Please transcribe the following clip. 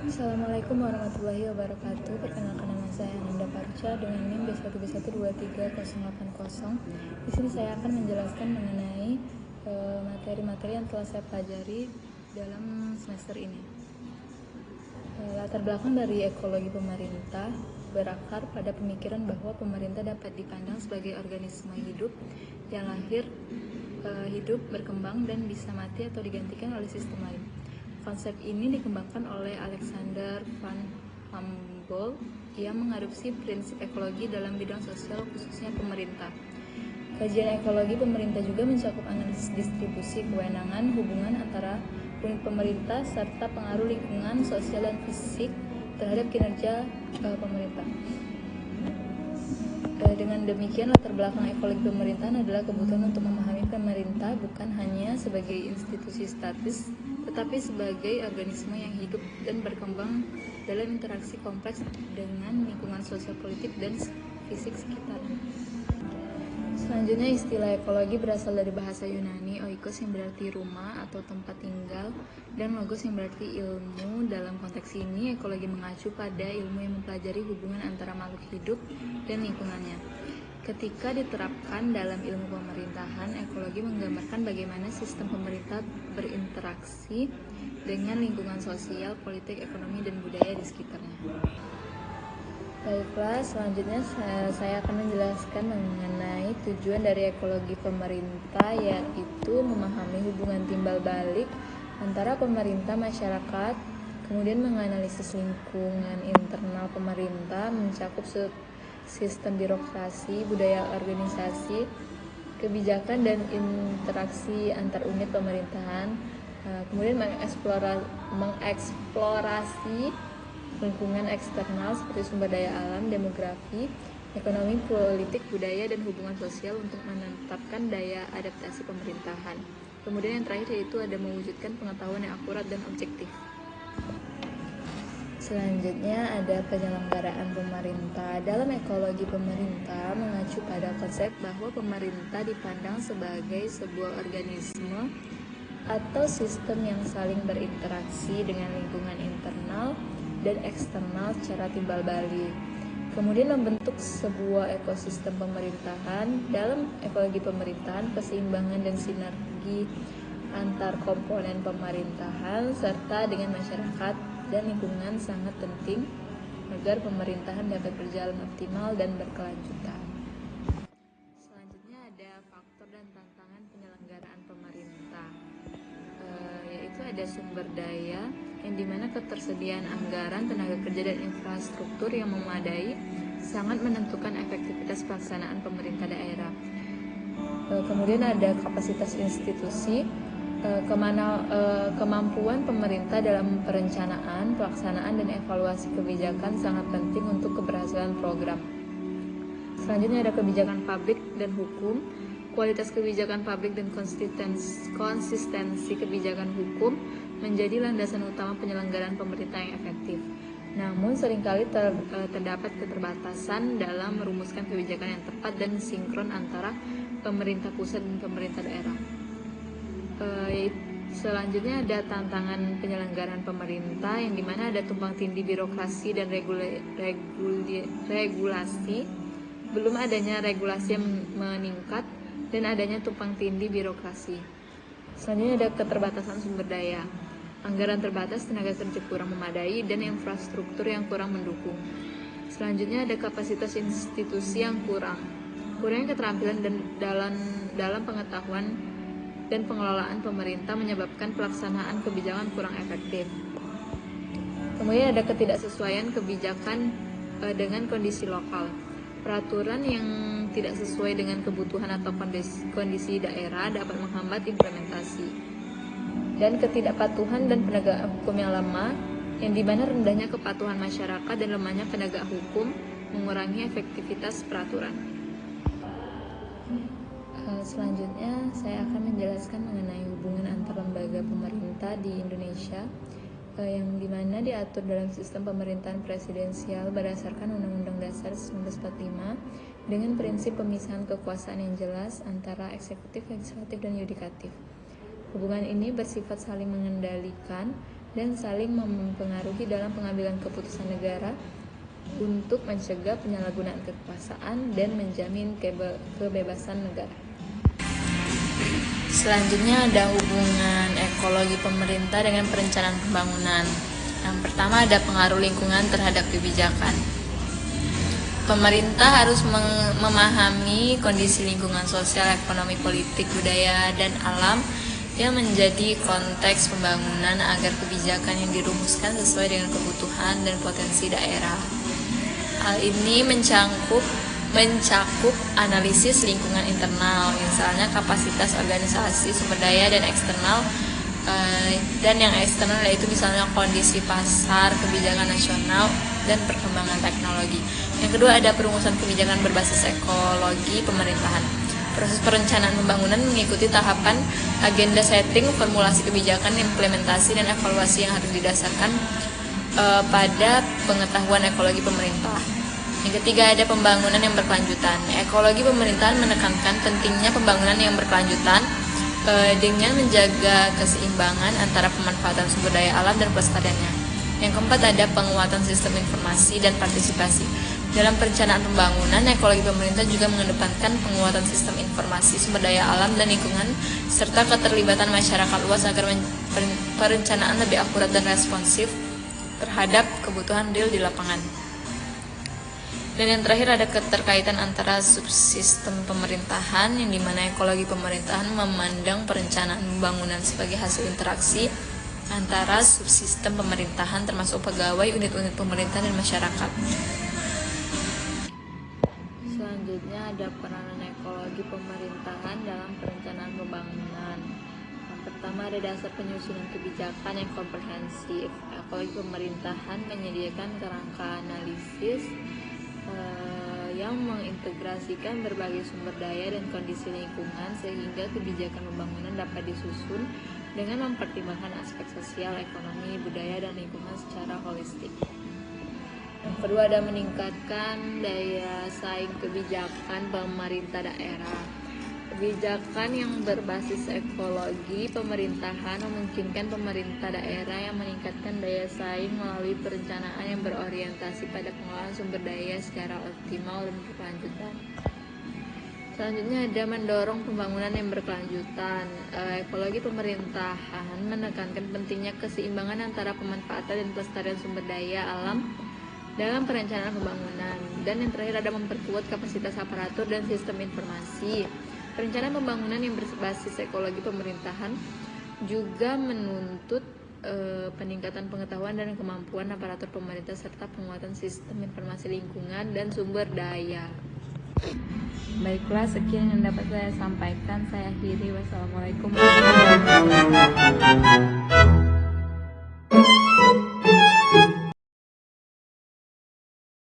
Assalamualaikum warahmatullahi wabarakatuh. Perkenalkan, nama saya Ananda Parca dengan NIM B1B1230880. Di sini saya akan menjelaskan mengenai materi-materi yang telah saya pelajari dalam semester ini. Latar belakang dari ekologi pemerintah berakar pada pemikiran bahwa pemerintah dapat dipandang sebagai organisme hidup yang lahir, hidup, berkembang, dan bisa mati atau digantikan oleh sistem lain. Konsep ini dikembangkan oleh Alexander van Humboldt yang mengadopsi prinsip ekologi dalam bidang sosial, khususnya pemerintah. Kajian ekologi pemerintah juga mencakup analisis distribusi kewenangan, hubungan antara unit pemerintah, serta pengaruh lingkungan, sosial, dan fisik terhadap kinerja pemerintah. Dengan demikian, latar belakang ekologi pemerintahan adalah kebutuhan untuk memahami pemerintah bukan hanya sebagai institusi statis, tetapi sebagai organisme yang hidup dan berkembang dalam interaksi kompleks dengan lingkungan sosial, politik, dan fisik sekitarnya. Selanjutnya, istilah ekologi berasal dari bahasa Yunani oikos yang berarti rumah atau tempat tinggal, dan logos yang berarti ilmu. Dalam konteks ini, ekologi mengacu pada ilmu yang mempelajari hubungan antara makhluk hidup dan lingkungannya. Ketika diterapkan dalam ilmu pemerintahan, ekologi menggambarkan bagaimana sistem pemerintah berinteraksi dengan lingkungan sosial, politik, ekonomi, dan budaya di sekitarnya. Baiklah, selanjutnya saya akan menjelaskan mengenai tujuan dari ekologi pemerintah, yaitu memahami hubungan timbal balik antara pemerintah, masyarakat, kemudian menganalisis lingkungan internal pemerintah, mencakup sistem birokrasi, budaya organisasi, kebijakan, dan interaksi antar unit pemerintahan, kemudian mengeksplorasi lingkungan eksternal seperti sumber daya alam, demografi, ekonomi, politik, budaya, dan hubungan sosial untuk menetapkan daya adaptasi pemerintahan. Kemudian yang terakhir yaitu ada mewujudkan pengetahuan yang akurat dan objektif. Selanjutnya ada penyelenggaraan pemerintah. Dalam ekologi pemerintah mengacu pada konsep bahwa pemerintah dipandang sebagai sebuah organisme atau sistem yang saling berinteraksi dengan lingkungan internal dan eksternal secara timbal balik. Kemudian membentuk sebuah ekosistem pemerintahan. Dalam ekologi pemerintahan, keseimbangan dan sinergi antar komponen pemerintahan serta dengan masyarakat dan lingkungan sangat penting agar pemerintahan dapat berjalan optimal dan berkelanjutan. Selanjutnya ada faktor dan tantangan penyelenggaraan pemerintah, yaitu ada sumber daya, yang dimana ketersediaan anggaran, tenaga kerja, dan infrastruktur yang memadai sangat menentukan efektivitas pelaksanaan pemerintah daerah. Kemudian ada kapasitas institusi, kemampuan pemerintah dalam perencanaan, pelaksanaan, dan evaluasi kebijakan sangat penting untuk keberhasilan program. Selanjutnya ada kebijakan publik dan hukum. Kualitas kebijakan publik dan konsistensi kebijakan hukum menjadi landasan utama penyelenggaraan pemerintah yang efektif. Namun seringkali terdapat keterbatasan dalam merumuskan kebijakan yang tepat dan sinkron antara pemerintah pusat dan pemerintah daerah. Selanjutnya ada tantangan penyelenggaraan pemerintah, yang dimana ada tumpang tindih birokrasi dan regulasi, belum adanya regulasi yang meningkat, dan adanya tumpang tindih birokrasi. Selanjutnya ada keterbatasan sumber daya, anggaran terbatas, tenaga kerja kurang memadai, dan infrastruktur yang kurang mendukung. Selanjutnya ada kapasitas institusi yang kurangnya keterampilan dalam pengetahuan dan pengelolaan pemerintah menyebabkan pelaksanaan kebijakan kurang efektif. Kemudian ada ketidaksesuaian kebijakan dengan kondisi lokal. Peraturan yang tidak sesuai dengan kebutuhan atau kondisi daerah dapat menghambat implementasi. Dan ketidakpatuhan dan penegakan hukum yang lemah, yang dimana rendahnya kepatuhan masyarakat dan lemahnya penegak hukum mengurangi efektivitas peraturan. Selanjutnya saya akan menjelaskan mengenai hubungan antar lembaga pemerintah di Indonesia, yang dimana diatur dalam sistem pemerintahan presidensial berdasarkan Undang-Undang Dasar 1945 dengan prinsip pemisahan kekuasaan yang jelas antara eksekutif, legislatif, dan yudikatif. Hubungan ini bersifat saling mengendalikan dan saling mempengaruhi dalam pengambilan keputusan negara untuk mencegah penyalahgunaan kekuasaan dan menjamin kebebasan negara. Selanjutnya ada hubungan ekologi pemerintah dengan perencanaan pembangunan. Yang pertama ada pengaruh lingkungan terhadap kebijakan. Pemerintah harus memahami kondisi lingkungan sosial, ekonomi, politik, budaya, dan alam yang menjadi konteks pembangunan agar kebijakan yang dirumuskan sesuai dengan kebutuhan dan potensi daerah. Hal ini mencakup analisis lingkungan internal, misalnya kapasitas organisasi, sumber daya, dan eksternal, dan yang eksternal yaitu misalnya kondisi pasar, kebijakan nasional, dan perkembangan teknologi. Yang kedua ada perumusan kebijakan berbasis ekologi pemerintahan. Proses perencanaan pembangunan mengikuti tahapan agenda setting, formulasi kebijakan, implementasi, dan evaluasi yang harus didasarkan pada pengetahuan ekologi pemerintah. Yang ketiga ada pembangunan yang berkelanjutan. Ekologi pemerintahan menekankan pentingnya pembangunan yang berkelanjutan dengan menjaga keseimbangan antara pemanfaatan sumber daya alam dan pelestariannya. Yang keempat ada penguatan sistem informasi dan partisipasi. Dalam perencanaan pembangunan, ekologi pemerintah juga mengedepankan penguatan sistem informasi, sumber daya alam, dan lingkungan, serta keterlibatan masyarakat luas agar perencanaan lebih akurat dan responsif terhadap kebutuhan real di lapangan. Dan yang terakhir ada keterkaitan antara subsistem pemerintahan, yang dimana ekologi pemerintahan memandang perencanaan pembangunan sebagai hasil interaksi antara subsistem pemerintahan termasuk pegawai, unit-unit pemerintah, dan masyarakat. Selanjutnya ada peranan ekologi pemerintahan dalam perencanaan pembangunan. Yang pertama ada dasar penyusunan kebijakan yang komprehensif. Ekologi pemerintahan menyediakan kerangka analisis yang mengintegrasikan berbagai sumber daya dan kondisi lingkungan sehingga kebijakan pembangunan dapat disusun dengan mempertimbangkan aspek sosial, ekonomi, budaya, dan lingkungan secara holistik. Yang kedua ada meningkatkan daya saing kebijakan pemerintah daerah. Kebijakan yang berbasis ekologi pemerintahan memungkinkan pemerintah daerah yang meningkatkan daya saing melalui perencanaan yang berorientasi pada pengelolaan sumber daya secara optimal dan berkelanjutan. Selanjutnya ada mendorong pembangunan yang berkelanjutan. Ekologi pemerintahan menekankan pentingnya keseimbangan antara pemanfaatan dan pelestarian sumber daya alam dalam perencanaan pembangunan. Dan yang terakhir ada memperkuat kapasitas aparatur dan sistem informasi. Perencanaan pembangunan yang berbasis ekologi pemerintahan juga menuntut peningkatan pengetahuan dan kemampuan aparatur pemerintah serta penguatan sistem informasi lingkungan dan sumber daya. Baiklah, sekian yang dapat saya sampaikan. Saya akhiri. Wassalamualaikum warahmatullahi wabarakatuh.